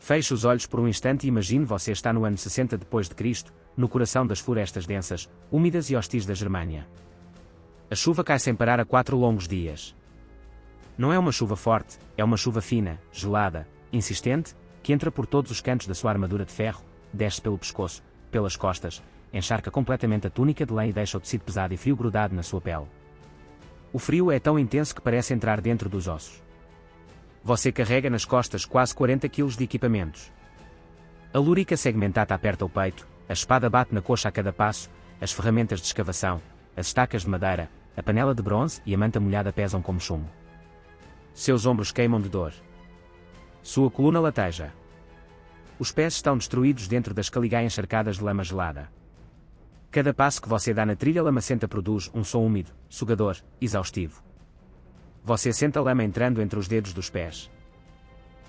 Feche os olhos por um instante e imagine você está no ano 60 depois de Cristo, no coração das florestas densas, úmidas e hostis da Germânia. A chuva cai sem parar há 4 longos dias. Não é uma chuva forte, é uma chuva fina, gelada, insistente, que entra por todos os cantos da sua armadura de ferro, desce pelo pescoço, pelas costas, encharca completamente a túnica de lã e deixa o tecido pesado e frio grudado na sua pele. O frio é tão intenso que parece entrar dentro dos ossos. Você carrega nas costas quase 40 kg de equipamentos. A lúrica segmentada aperta o peito, a espada bate na coxa a cada passo, as ferramentas de escavação, as estacas de madeira, a panela de bronze e a manta molhada pesam como chumbo. Seus ombros queimam de dor. Sua coluna lateja. Os pés estão destruídos dentro das caligais encharcadas de lama gelada. Cada passo que você dá na trilha lamacenta produz um som úmido, sugador, exaustivo. Você sente a lama entrando entre os dedos dos pés.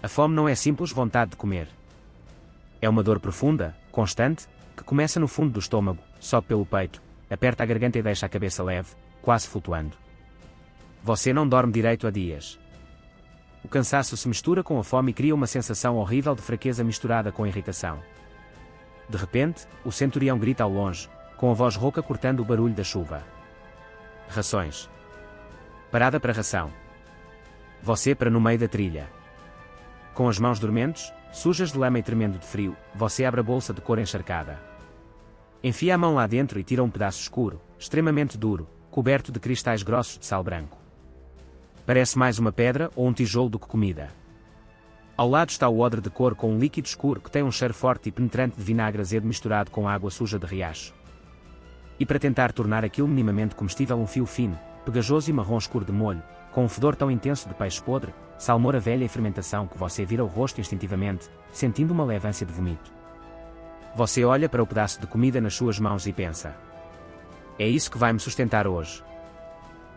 A fome não é simples vontade de comer. É uma dor profunda, constante, que começa no fundo do estômago, sobe pelo peito, aperta a garganta e deixa a cabeça leve, quase flutuando. Você não dorme direito há dias. O cansaço se mistura com a fome e cria uma sensação horrível de fraqueza misturada com irritação. De repente, o centurião grita ao longe, com a voz rouca cortando o barulho da chuva. Rações. Parada para ração. Você para no meio da trilha. Com as mãos dormentes, sujas de lama e tremendo de frio, você abre a bolsa de cor encharcada. Enfia a mão lá dentro e tira um pedaço escuro, extremamente duro, coberto de cristais grossos de sal branco. Parece mais uma pedra ou um tijolo do que comida. Ao lado está o odre de cor com um líquido escuro que tem um cheiro forte e penetrante de vinagre azedo misturado com água suja de riacho. E para tentar tornar aquilo minimamente comestível, um fio fino, pegajoso e marrom escuro de molho, com um fedor tão intenso de peixe podre, salmoura velha e fermentação que você vira o rosto instintivamente, sentindo uma leve ânsia de vomito. Você olha para o pedaço de comida nas suas mãos e pensa: é isso que vai me sustentar hoje.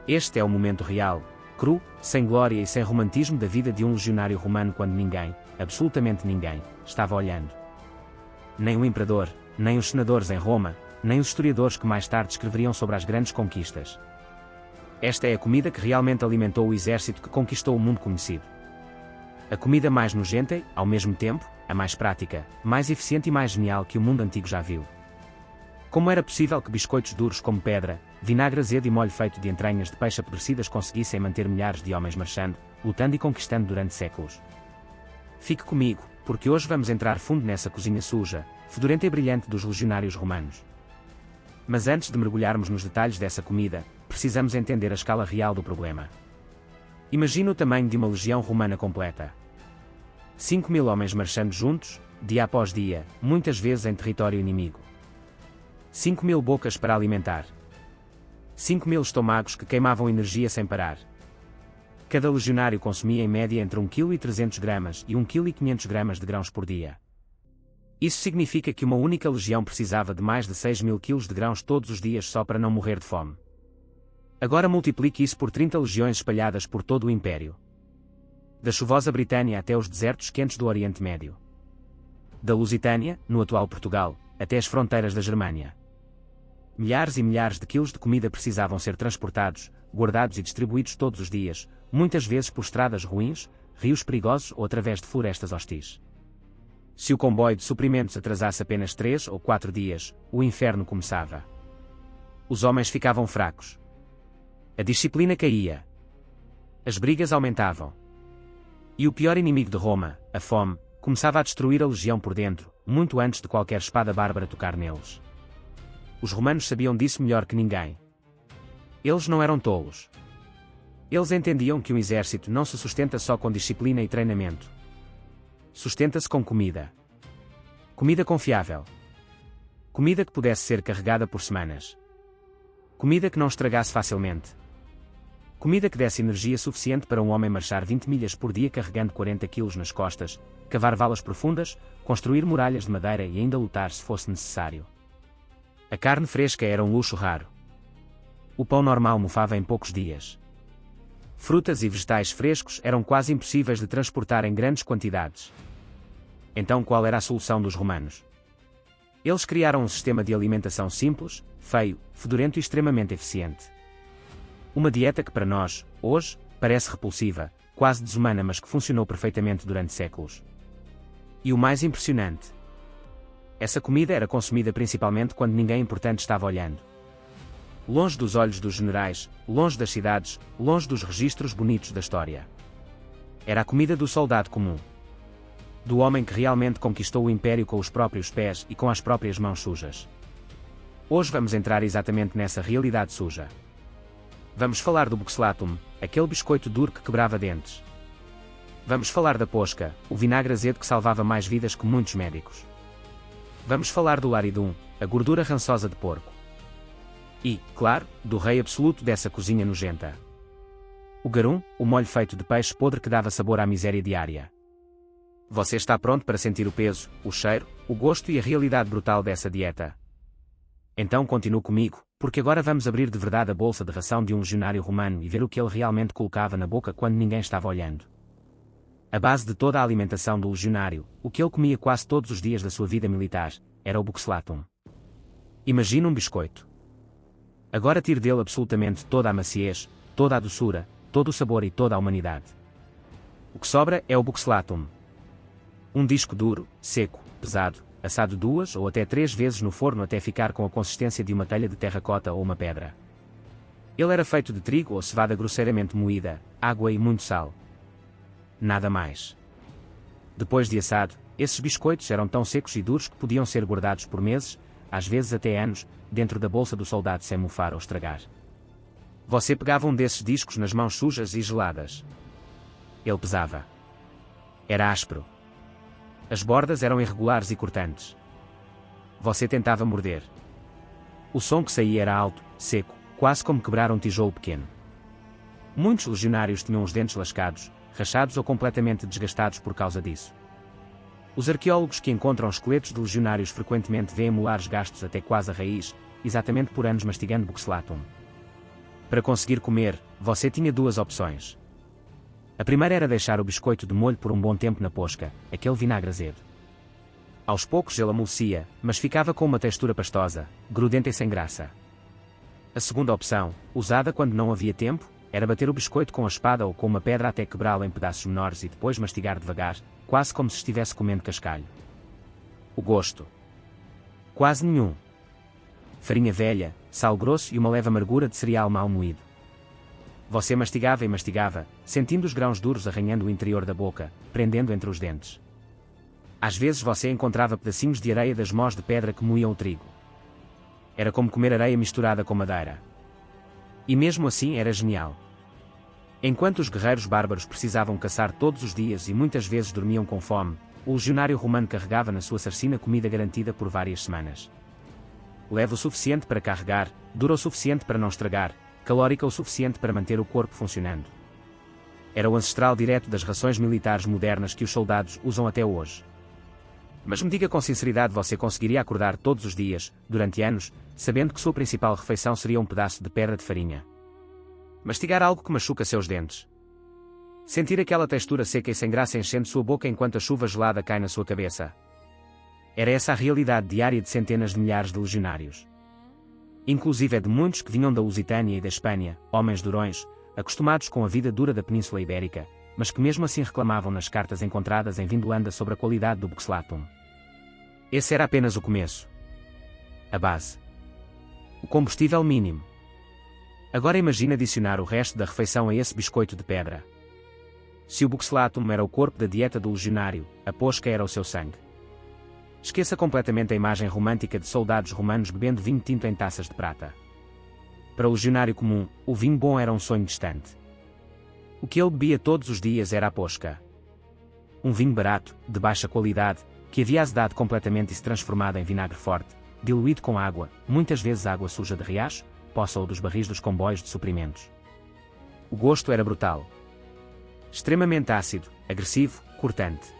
Este é o momento real, cru, sem glória e sem romantismo da vida de um legionário romano quando ninguém, absolutamente ninguém, estava olhando. Nem o imperador, nem os senadores em Roma, nem os historiadores que mais tarde escreveriam sobre as grandes conquistas. Esta é a comida que realmente alimentou o exército que conquistou o mundo conhecido. A comida mais nojenta e, ao mesmo tempo, a mais prática, mais eficiente e mais genial que o mundo antigo já viu. Como era possível que biscoitos duros como pedra, vinagre azedo e molho feito de entranhas de peixe apodrecidas conseguissem manter milhares de homens marchando, lutando e conquistando durante séculos? Fique comigo, porque hoje vamos entrar fundo nessa cozinha suja, fedorenta e brilhante dos legionários romanos. Mas antes de mergulharmos nos detalhes dessa comida, precisamos entender a escala real do problema. Imagine o tamanho de uma legião romana completa. 5.000 homens marchando juntos, dia após dia, muitas vezes em território inimigo. 5.000 bocas para alimentar. 5.000 estômagos que queimavam energia sem parar. Cada legionário consumia em média entre 1,3 kg e 1,5 kg de grãos por dia. Isso significa que uma única legião precisava de mais de 6.000 kg de grãos todos os dias só para não morrer de fome. Agora multiplique isso por 30 legiões espalhadas por todo o Império. Da chuvosa Britânia até os desertos quentes do Oriente Médio. Da Lusitânia, no atual Portugal, até as fronteiras da Germânia. Milhares e milhares de quilos de comida precisavam ser transportados, guardados e distribuídos todos os dias, muitas vezes por estradas ruins, rios perigosos ou através de florestas hostis. Se o comboio de suprimentos atrasasse apenas 3 ou 4 dias, o inferno começava. Os homens ficavam fracos. A disciplina caía. As brigas aumentavam. E o pior inimigo de Roma, a fome, começava a destruir a legião por dentro, muito antes de qualquer espada bárbara tocar neles. Os romanos sabiam disso melhor que ninguém. Eles não eram tolos. Eles entendiam que um exército não se sustenta só com disciplina e treinamento. Sustenta-se com comida. Comida confiável. Comida que pudesse ser carregada por semanas. Comida que não estragasse facilmente. Comida que desse energia suficiente para um homem marchar 20 milhas por dia carregando 40 quilos nas costas, cavar valas profundas, construir muralhas de madeira e ainda lutar se fosse necessário. A carne fresca era um luxo raro. O pão normal mofava em poucos dias. Frutas e vegetais frescos eram quase impossíveis de transportar em grandes quantidades. Então qual era a solução dos romanos? Eles criaram um sistema de alimentação simples, feio, fedorento e extremamente eficiente. Uma dieta que para nós, hoje, parece repulsiva, quase desumana, mas que funcionou perfeitamente durante séculos. E o mais impressionante: essa comida era consumida principalmente quando ninguém importante estava olhando. Longe dos olhos dos generais, longe das cidades, longe dos registros bonitos da história. Era a comida do soldado comum. Do homem que realmente conquistou o império com os próprios pés e com as próprias mãos sujas. Hoje vamos entrar exatamente nessa realidade suja. Vamos falar do buxlatum, aquele biscoito duro que quebrava dentes. Vamos falar da posca, o vinagre azedo que salvava mais vidas que muitos médicos. Vamos falar do laridum, a gordura rançosa de porco. E, claro, do rei absoluto dessa cozinha nojenta. O garum, o molho feito de peixe podre que dava sabor à miséria diária. Você está pronto para sentir o peso, o cheiro, o gosto e a realidade brutal dessa dieta? Então continue comigo, porque agora vamos abrir de verdade a bolsa de ração de um legionário romano e ver o que ele realmente colocava na boca quando ninguém estava olhando. A base de toda a alimentação do legionário, o que ele comia quase todos os dias da sua vida militar, era o buxlatum. Imagine um biscoito. Agora tire dele absolutamente toda a maciez, toda a doçura, todo o sabor e toda a humanidade. O que sobra é o buxlatum. Um disco duro, seco, pesado, assado 2 ou até 3 vezes no forno até ficar com a consistência de uma telha de terracota ou uma pedra. Ele era feito de trigo ou cevada grosseiramente moída, água e muito sal. Nada mais. Depois de assado, esses biscoitos eram tão secos e duros que podiam ser guardados por meses, às vezes até anos, dentro da bolsa do soldado sem mofar ou estragar. Você pegava um desses discos nas mãos sujas e geladas. Ele pesava. Era áspero. As bordas eram irregulares e cortantes. Você tentava morder. O som que saía era alto, seco, quase como quebrar um tijolo pequeno. Muitos legionários tinham os dentes lascados, rachados ou completamente desgastados por causa disso. Os arqueólogos que encontram esqueletos de legionários frequentemente veem molares gastos até quase a raiz, exatamente por anos mastigando buxlatum. Para conseguir comer, você tinha 2 opções. A primeira era deixar o biscoito de molho por um bom tempo na posca, aquele vinagre azedo. Aos poucos ele amolecia, mas ficava com uma textura pastosa, grudenta e sem graça. A segunda opção, usada quando não havia tempo, era bater o biscoito com a espada ou com uma pedra até quebrá-lo em pedaços menores e depois mastigar devagar, quase como se estivesse comendo cascalho. O gosto? Quase nenhum. Farinha velha, sal grosso e uma leve amargura de cereal mal moído. Você mastigava e mastigava, sentindo os grãos duros arranhando o interior da boca, prendendo entre os dentes. Às vezes você encontrava pedacinhos de areia das mós de pedra que moíam o trigo. Era como comer areia misturada com madeira. E mesmo assim era genial. Enquanto os guerreiros bárbaros precisavam caçar todos os dias e muitas vezes dormiam com fome, o legionário romano carregava na sua sarcina comida garantida por várias semanas. Leve o suficiente para carregar, dura o suficiente para não estragar, calórica o suficiente para manter o corpo funcionando. Era o ancestral direto das rações militares modernas que os soldados usam até hoje. Mas me diga com sinceridade, você conseguiria acordar todos os dias, durante anos, sabendo que sua principal refeição seria um pedaço de pedra de farinha? Mastigar algo que machuca seus dentes. Sentir aquela textura seca e sem graça enchendo sua boca enquanto a chuva gelada cai na sua cabeça. Era essa a realidade diária de centenas de milhares de legionários. Inclusive de muitos que vinham da Lusitânia e da Espanha, homens durões, acostumados com a vida dura da Península Ibérica, mas que mesmo assim reclamavam nas cartas encontradas em Vindolanda sobre a qualidade do buxlatum. Esse era apenas o começo. A base. O combustível mínimo. Agora imagine adicionar o resto da refeição a esse biscoito de pedra. Se o buxlatum era o corpo da dieta do legionário, a posca era o seu sangue. Esqueça completamente a imagem romântica de soldados romanos bebendo vinho tinto em taças de prata. Para o legionário comum, o vinho bom era um sonho distante. O que ele bebia todos os dias era a posca. Um vinho barato, de baixa qualidade, que havia azedado completamente e se transformado em vinagre forte, diluído com água, muitas vezes água suja de riacho, poça ou dos barris dos comboios de suprimentos. O gosto era brutal. Extremamente ácido, agressivo, cortante.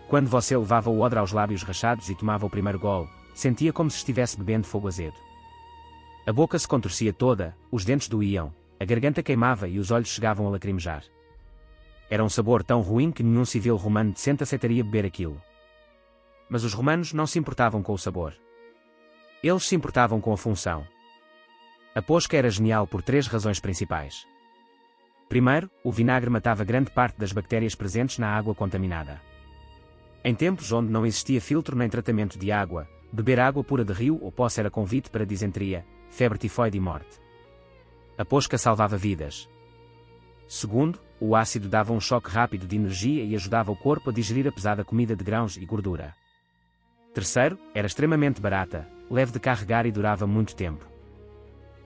Quando você levava o odre aos lábios rachados e tomava o primeiro gole, sentia como se estivesse bebendo fogo azedo. A boca se contorcia toda, os dentes doíam, a garganta queimava e os olhos chegavam a lacrimejar. Era um sabor tão ruim que nenhum civil romano decente aceitaria beber aquilo. Mas os romanos não se importavam com o sabor. Eles se importavam com a função. A posca era genial por 3 razões principais. Primeiro, o vinagre matava grande parte das bactérias presentes na água contaminada. Em tempos onde não existia filtro nem tratamento de água, beber água pura de rio ou poça era convite para disenteria, febre tifoide e morte. A posca salvava vidas. Segundo, o ácido dava um choque rápido de energia e ajudava o corpo a digerir a pesada comida de grãos e gordura. Terceiro, era extremamente barata, leve de carregar e durava muito tempo.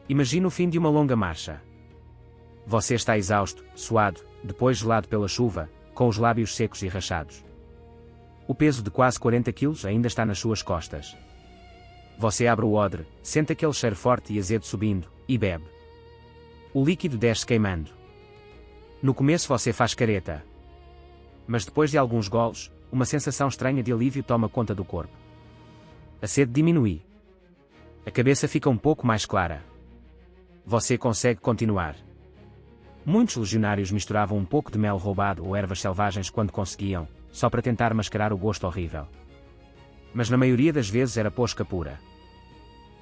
Imagine o fim de uma longa marcha. Você está exausto, suado, depois gelado pela chuva, com os lábios secos e rachados. O peso de quase 40 quilos ainda está nas suas costas. Você abre o odre, sente aquele cheiro forte e azedo subindo, e bebe. O líquido desce queimando. No começo você faz careta. Mas depois de alguns goles, uma sensação estranha de alívio toma conta do corpo. A sede diminui. A cabeça fica um pouco mais clara. Você consegue continuar. Muitos legionários misturavam um pouco de mel roubado ou ervas selvagens quando conseguiam, só para tentar mascarar o gosto horrível. Mas na maioria das vezes era posca pura.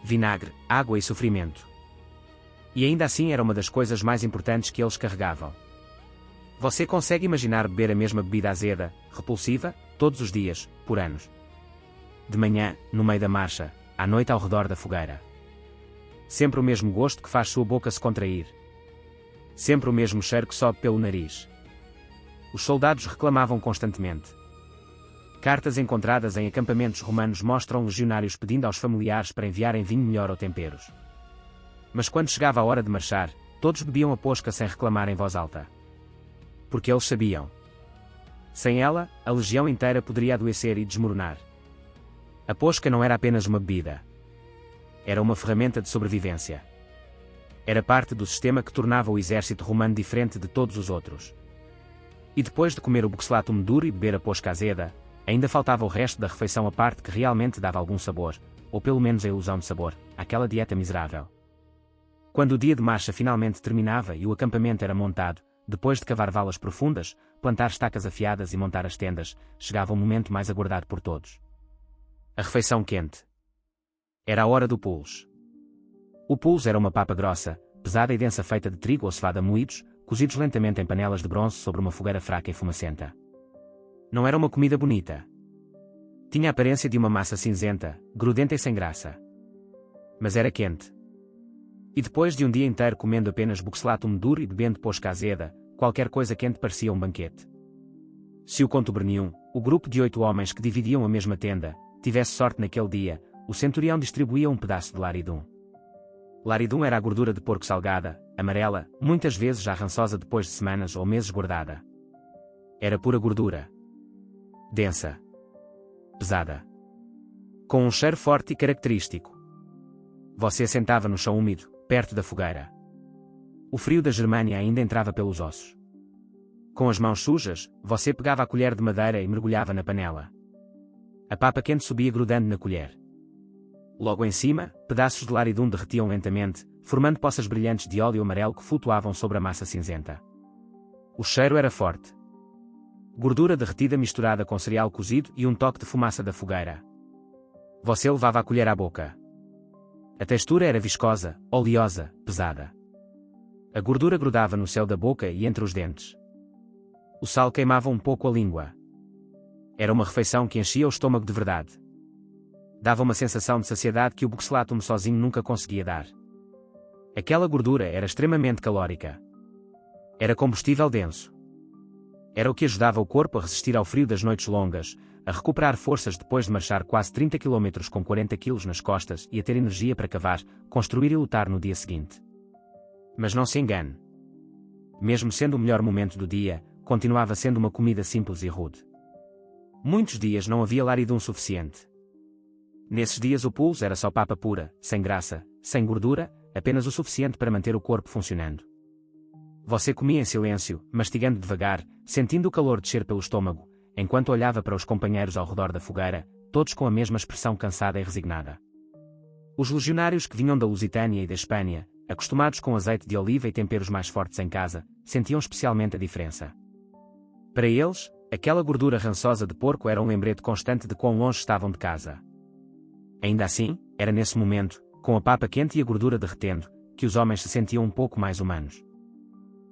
Vinagre, água e sofrimento. E ainda assim era uma das coisas mais importantes que eles carregavam. Você consegue imaginar beber a mesma bebida azeda, repulsiva, todos os dias, por anos. De manhã, no meio da marcha, à noite ao redor da fogueira. Sempre o mesmo gosto que faz sua boca se contrair. Sempre o mesmo cheiro que sobe pelo nariz. Os soldados reclamavam constantemente. Cartas encontradas em acampamentos romanos mostram legionários pedindo aos familiares para enviarem vinho melhor ou temperos. Mas quando chegava a hora de marchar, todos bebiam a posca sem reclamar em voz alta. Porque eles sabiam. Sem ela, a legião inteira poderia adoecer e desmoronar. A posca não era apenas uma bebida. Era uma ferramenta de sobrevivência. Era parte do sistema que tornava o exército romano diferente de todos os outros. E depois de comer o buxlatum duro e beber a posca azeda, ainda faltava o resto da refeição à parte que realmente dava algum sabor, ou pelo menos a ilusão de sabor, àquela dieta miserável. Quando o dia de marcha finalmente terminava e o acampamento era montado, depois de cavar valas profundas, plantar estacas afiadas e montar as tendas, chegava o momento mais aguardado por todos. A refeição quente. Era a hora do pulse. O pulse era uma papa grossa, pesada e densa feita de trigo ou cevada moídos, cozidos lentamente em panelas de bronze sobre uma fogueira fraca e fumacenta. Não era uma comida bonita. Tinha a aparência de uma massa cinzenta, grudenta e sem graça. Mas era quente. E depois de um dia inteiro comendo apenas buxlatum duro e bebendo posca azeda, qualquer coisa quente parecia um banquete. Se o contubernium, o grupo de 8 homens que dividiam a mesma tenda, tivesse sorte naquele dia, o centurião distribuía um pedaço de laridum. Laridum era a gordura de porco salgada, amarela, muitas vezes já rançosa depois de semanas ou meses guardada. Era pura gordura. Densa. Pesada. Com um cheiro forte e característico. Você sentava no chão úmido, perto da fogueira. O frio da Germânia ainda entrava pelos ossos. Com as mãos sujas, você pegava a colher de madeira e mergulhava na panela. A papa quente subia grudando na colher. Logo em cima, pedaços de laridum derretiam lentamente, formando poças brilhantes de óleo amarelo que flutuavam sobre a massa cinzenta. O cheiro era forte. Gordura derretida misturada com cereal cozido e um toque de fumaça da fogueira. Você levava a colher à boca. A textura era viscosa, oleosa, pesada. A gordura grudava no céu da boca e entre os dentes. O sal queimava um pouco a língua. Era uma refeição que enchia o estômago de verdade. Dava uma sensação de saciedade que o buxlatum sozinho nunca conseguia dar. Aquela gordura era extremamente calórica. Era combustível denso. Era o que ajudava o corpo a resistir ao frio das noites longas, a recuperar forças depois de marchar quase 30 km com 40 kg nas costas e a ter energia para cavar, construir e lutar no dia seguinte. Mas não se engane. Mesmo sendo o melhor momento do dia, continuava sendo uma comida simples e rude. Muitos dias não havia laridum suficiente. Nesses dias o pulse era só papa pura, sem graça, sem gordura, apenas o suficiente para manter o corpo funcionando. Você comia em silêncio, mastigando devagar, sentindo o calor descer pelo estômago, enquanto olhava para os companheiros ao redor da fogueira, todos com a mesma expressão cansada e resignada. Os legionários que vinham da Lusitânia e da Espanha, acostumados com azeite de oliva e temperos mais fortes em casa, sentiam especialmente a diferença. Para eles, aquela gordura rançosa de porco era um lembrete constante de quão longe estavam de casa. Ainda assim, era nesse momento, com a papa quente e a gordura derretendo, que os homens se sentiam um pouco mais humanos.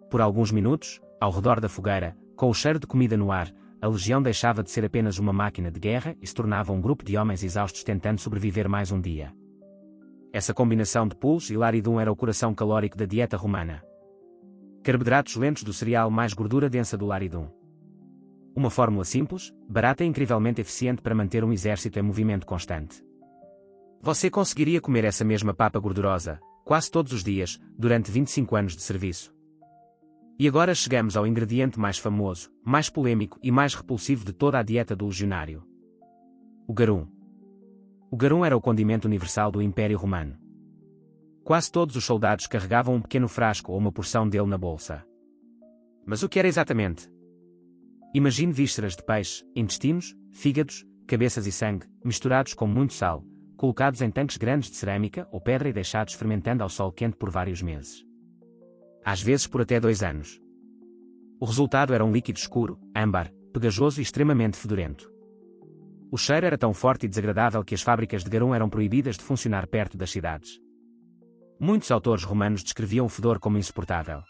Por alguns minutos, ao redor da fogueira, com o cheiro de comida no ar, a legião deixava de ser apenas uma máquina de guerra e se tornava um grupo de homens exaustos tentando sobreviver mais um dia. Essa combinação de pulse e laridum era o coração calórico da dieta romana. Carboidratos lentos do cereal mais gordura densa do laridum. Uma fórmula simples, barata e incrivelmente eficiente para manter um exército em movimento constante. Você conseguiria comer essa mesma papa gordurosa, quase todos os dias, durante 25 anos de serviço. E agora chegamos ao ingrediente mais famoso, mais polêmico e mais repulsivo de toda a dieta do legionário. O garum. O garum era o condimento universal do Império Romano. Quase todos os soldados carregavam um pequeno frasco ou uma porção dele na bolsa. Mas o que era exatamente? Imagine vísceras de peixe, intestinos, fígados, cabeças e sangue, misturados com muito sal, colocados em tanques grandes de cerâmica ou pedra e deixados fermentando ao sol quente por vários meses. Às vezes por até 2 anos. O resultado era um líquido escuro, âmbar, pegajoso e extremamente fedorento. O cheiro era tão forte e desagradável que as fábricas de garum eram proibidas de funcionar perto das cidades. Muitos autores romanos descreviam o fedor como insuportável.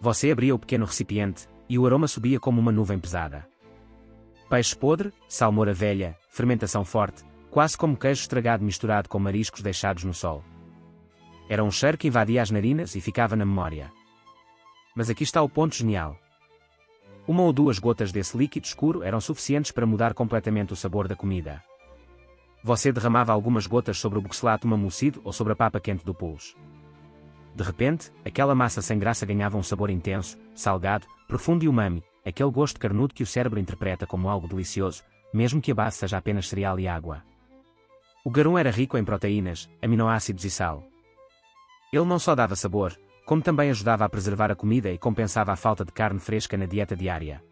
Você abria o pequeno recipiente, e o aroma subia como uma nuvem pesada. Peixe podre, salmoura velha, fermentação forte, quase como queijo estragado misturado com mariscos deixados no sol. Era um cheiro que invadia as narinas e ficava na memória. Mas aqui está o ponto genial. 1 ou 2 gotas desse líquido escuro eram suficientes para mudar completamente o sabor da comida. Você derramava algumas gotas sobre o buxelatum amolecido ou sobre a papa quente do pulse. De repente, aquela massa sem graça ganhava um sabor intenso, salgado, profundo e umami, aquele gosto carnudo que o cérebro interpreta como algo delicioso, mesmo que a base seja apenas cereal e água. O garum era rico em proteínas, aminoácidos e sal. Ele não só dava sabor, como também ajudava a preservar a comida e compensava a falta de carne fresca na dieta diária.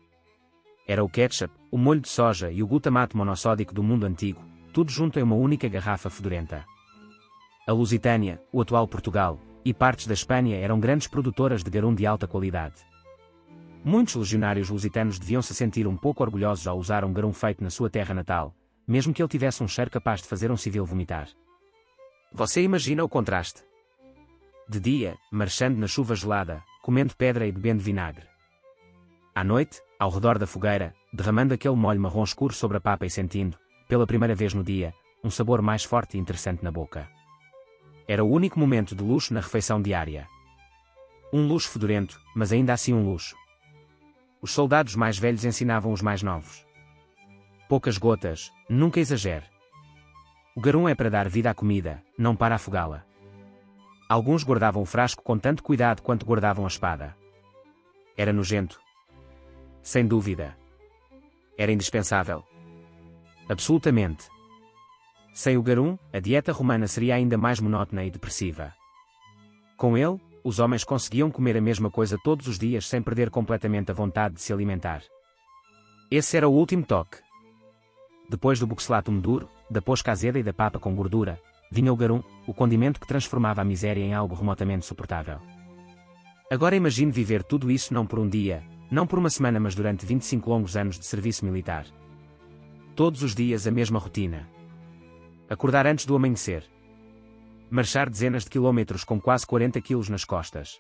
Era o ketchup, o molho de soja e o glutamato monossódico do mundo antigo, tudo junto em uma única garrafa fedorenta. A Lusitânia, o atual Portugal, e partes da Espanha eram grandes produtoras de garum de alta qualidade. Muitos legionários lusitanos deviam se sentir um pouco orgulhosos ao usar um garum feito na sua terra natal, mesmo que ele tivesse um cheiro capaz de fazer um civil vomitar. Você imagina o contraste? De dia, marchando na chuva gelada, comendo pedra e bebendo vinagre. À noite, ao redor da fogueira, derramando aquele molho marrom escuro sobre a papa e sentindo, pela primeira vez no dia, um sabor mais forte e interessante na boca. Era o único momento de luxo na refeição diária. Um luxo fedorento, mas ainda assim um luxo. Os soldados mais velhos ensinavam os mais novos. Poucas gotas, nunca exagere. O garum é para dar vida à comida, não para afogá-la. Alguns guardavam o frasco com tanto cuidado quanto guardavam a espada. Era nojento. Sem dúvida. Era indispensável. Absolutamente. Sem o garum, a dieta romana seria ainda mais monótona e depressiva. Com ele, os homens conseguiam comer a mesma coisa todos os dias sem perder completamente a vontade de se alimentar. Esse era o último toque. Depois do buxelatum duro, da posca azeda e da papa com gordura, vinha o garum, o condimento que transformava a miséria em algo remotamente suportável. Agora imagine viver tudo isso não por um dia, não por uma semana, mas durante 25 longos anos de serviço militar. Todos os dias a mesma rotina. Acordar antes do amanhecer. Marchar dezenas de quilômetros com quase 40 quilos nas costas.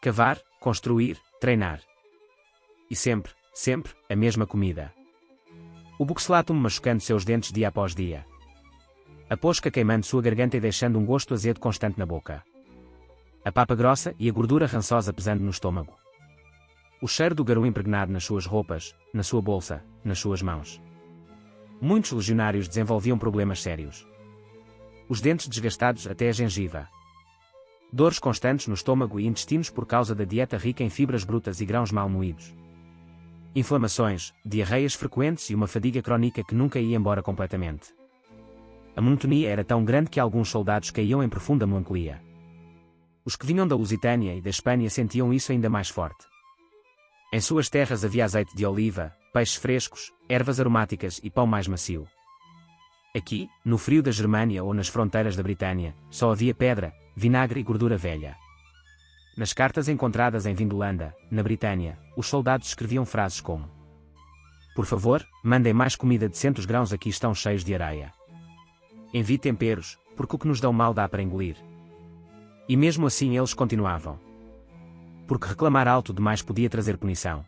Cavar, construir, treinar. E sempre, sempre, a mesma comida. O buxelatum machucando seus dentes dia após dia. A posca queimando sua garganta e deixando um gosto azedo constante na boca. A papa grossa e a gordura rançosa pesando no estômago. O cheiro do garum impregnado nas suas roupas, na sua bolsa, nas suas mãos. Muitos legionários desenvolviam problemas sérios. Os dentes desgastados até a gengiva. Dores constantes no estômago e intestinos por causa da dieta rica em fibras brutas e grãos mal moídos. Inflamações, diarreias frequentes e uma fadiga crónica que nunca ia embora completamente. A monotonia era tão grande que alguns soldados caíam em profunda melancolia. Os que vinham da Lusitânia e da Espanha sentiam isso ainda mais forte. Em suas terras havia azeite de oliva, peixes frescos, ervas aromáticas e pão mais macio. Aqui, no frio da Germânia ou nas fronteiras da Britânia, só havia pedra, vinagre e gordura velha. Nas cartas encontradas em Vindolanda, na Britânia, os soldados escreviam frases como: "Por favor, mandem mais comida de 100 grãos, aqui estão cheios de areia. Envie temperos, porque o que nos dão mal dá para engolir." E mesmo assim eles continuavam. Porque reclamar alto demais podia trazer punição.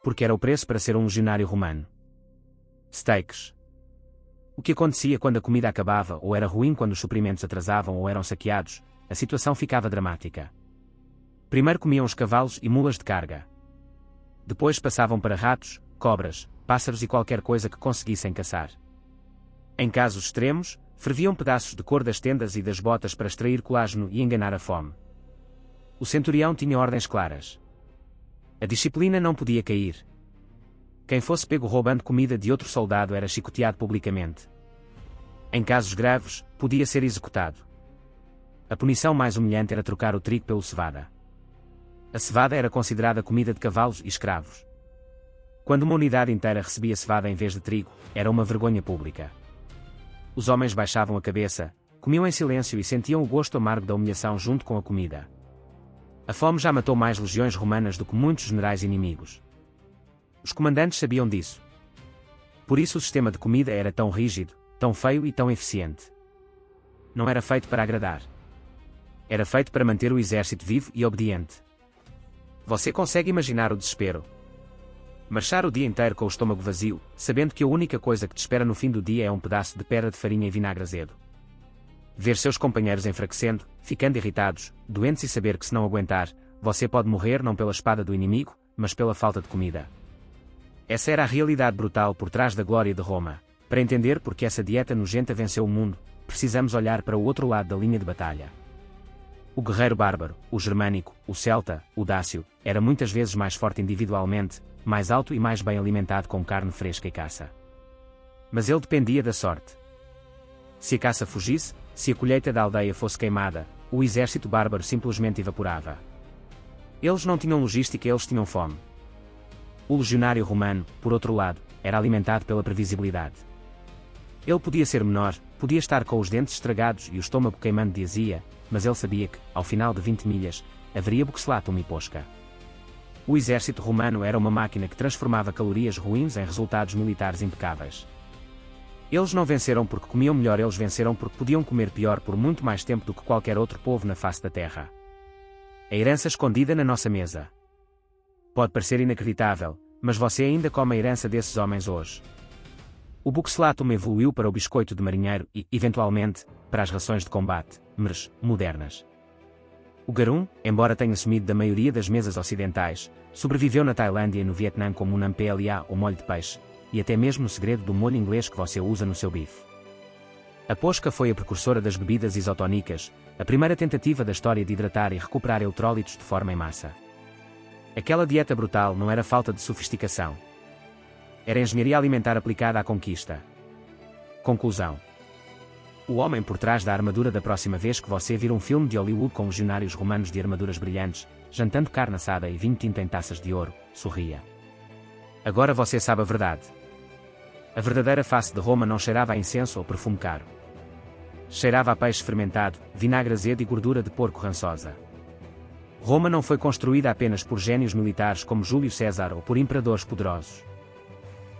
Porque era o preço para ser um legionário romano. Steaks. O que acontecia quando a comida acabava ou era ruim quando os suprimentos atrasavam ou eram saqueados, a situação ficava dramática. Primeiro comiam os cavalos e mulas de carga. Depois passavam para ratos, cobras, pássaros e qualquer coisa que conseguissem caçar. Em casos extremos, ferviam pedaços de couro das tendas e das botas para extrair colágeno e enganar a fome. O centurião tinha ordens claras. A disciplina não podia cair. Quem fosse pego roubando comida de outro soldado era chicoteado publicamente. Em casos graves, podia ser executado. A punição mais humilhante era trocar o trigo pelo cevada. A cevada era considerada comida de cavalos e escravos. Quando uma unidade inteira recebia cevada em vez de trigo, era uma vergonha pública. Os homens baixavam a cabeça, comiam em silêncio e sentiam o gosto amargo da humilhação junto com a comida. A fome já matou mais legiões romanas do que muitos generais inimigos. Os comandantes sabiam disso. Por isso o sistema de comida era tão rígido, tão feio e tão eficiente. Não era feito para agradar. Era feito para manter o exército vivo e obediente. Você consegue imaginar o desespero? Marchar o dia inteiro com o estômago vazio, sabendo que a única coisa que te espera no fim do dia é um pedaço de pedra de farinha e vinagre azedo. Ver seus companheiros enfraquecendo, ficando irritados, doentes e saber que se não aguentar, você pode morrer não pela espada do inimigo, mas pela falta de comida. Essa era a realidade brutal por trás da glória de Roma. Para entender porque essa dieta nojenta venceu o mundo, precisamos olhar para o outro lado da linha de batalha. O guerreiro bárbaro, o germânico, o celta, o dácio, era muitas vezes mais forte individualmente, mais alto e mais bem alimentado com carne fresca e caça. Mas ele dependia da sorte. Se a caça fugisse, se a colheita da aldeia fosse queimada, o exército bárbaro simplesmente evaporava. Eles não tinham logística, eles tinham fome. O legionário romano, por outro lado, era alimentado pela previsibilidade. Ele podia ser menor, podia estar com os dentes estragados e o estômago queimando de azia, mas ele sabia que, ao final de 20 milhas, haveria buxlatum e posca. O exército romano era uma máquina que transformava calorias ruins em resultados militares impecáveis. Eles não venceram porque comiam melhor, eles venceram porque podiam comer pior por muito mais tempo do que qualquer outro povo na face da terra. A herança escondida na nossa mesa. Pode parecer inacreditável, mas você ainda come a herança desses homens hoje. O buxlatum evoluiu para o biscoito de marinheiro e, eventualmente, para as rações de combate, modernas. O garum, embora tenha sumido da maioria das mesas ocidentais, sobreviveu na Tailândia e no Vietnã como um nampla ou molho de peixe, e até mesmo no segredo do molho inglês que você usa no seu bife. A posca foi a precursora das bebidas isotónicas, a primeira tentativa da história de hidratar e recuperar eletrólitos de forma em massa. Aquela dieta brutal não era falta de sofisticação. Era engenharia alimentar aplicada à conquista. Conclusão. O homem por trás da armadura. Da próxima vez que você vir um filme de Hollywood com legionários romanos de armaduras brilhantes, jantando carne assada e vinho tinto em taças de ouro, sorria. Agora você sabe a verdade. A verdadeira face de Roma não cheirava a incenso ou perfume caro. Cheirava a peixe fermentado, vinagre azedo e gordura de porco rançosa. Roma não foi construída apenas por génios militares como Júlio César ou por imperadores poderosos.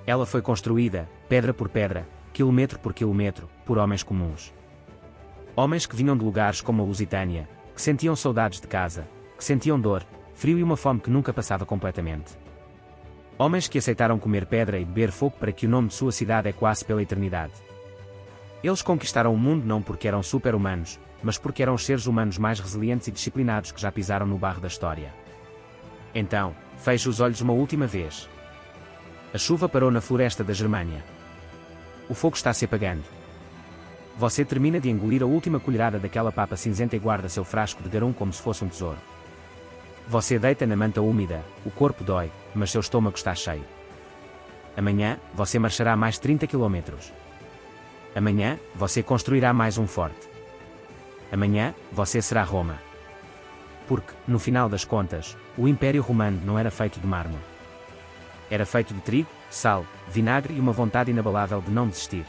Ela foi construída, pedra por pedra, quilômetro por quilômetro, por homens comuns. Homens que vinham de lugares como a Lusitânia, que sentiam saudades de casa, que sentiam dor, frio e uma fome que nunca passava completamente. Homens que aceitaram comer pedra e beber fogo para que o nome de sua cidade ecoasse pela eternidade. Eles conquistaram o mundo não porque eram super-humanos, mas porque eram os seres humanos mais resilientes e disciplinados que já pisaram no barro da história. Então, feche os olhos uma última vez. A chuva parou na floresta da Germânia. O fogo está se apagando. Você termina de engolir a última colherada daquela papa cinzenta e guarda seu frasco de garum como se fosse um tesouro. Você deita na manta úmida, o corpo dói, mas seu estômago está cheio. Amanhã, você marchará mais 30 quilômetros. Amanhã, você construirá mais um forte. Amanhã, você será Roma. Porque, no final das contas, o Império Romano não era feito de mármore. Era feito de trigo, sal, vinagre e uma vontade inabalável de não desistir.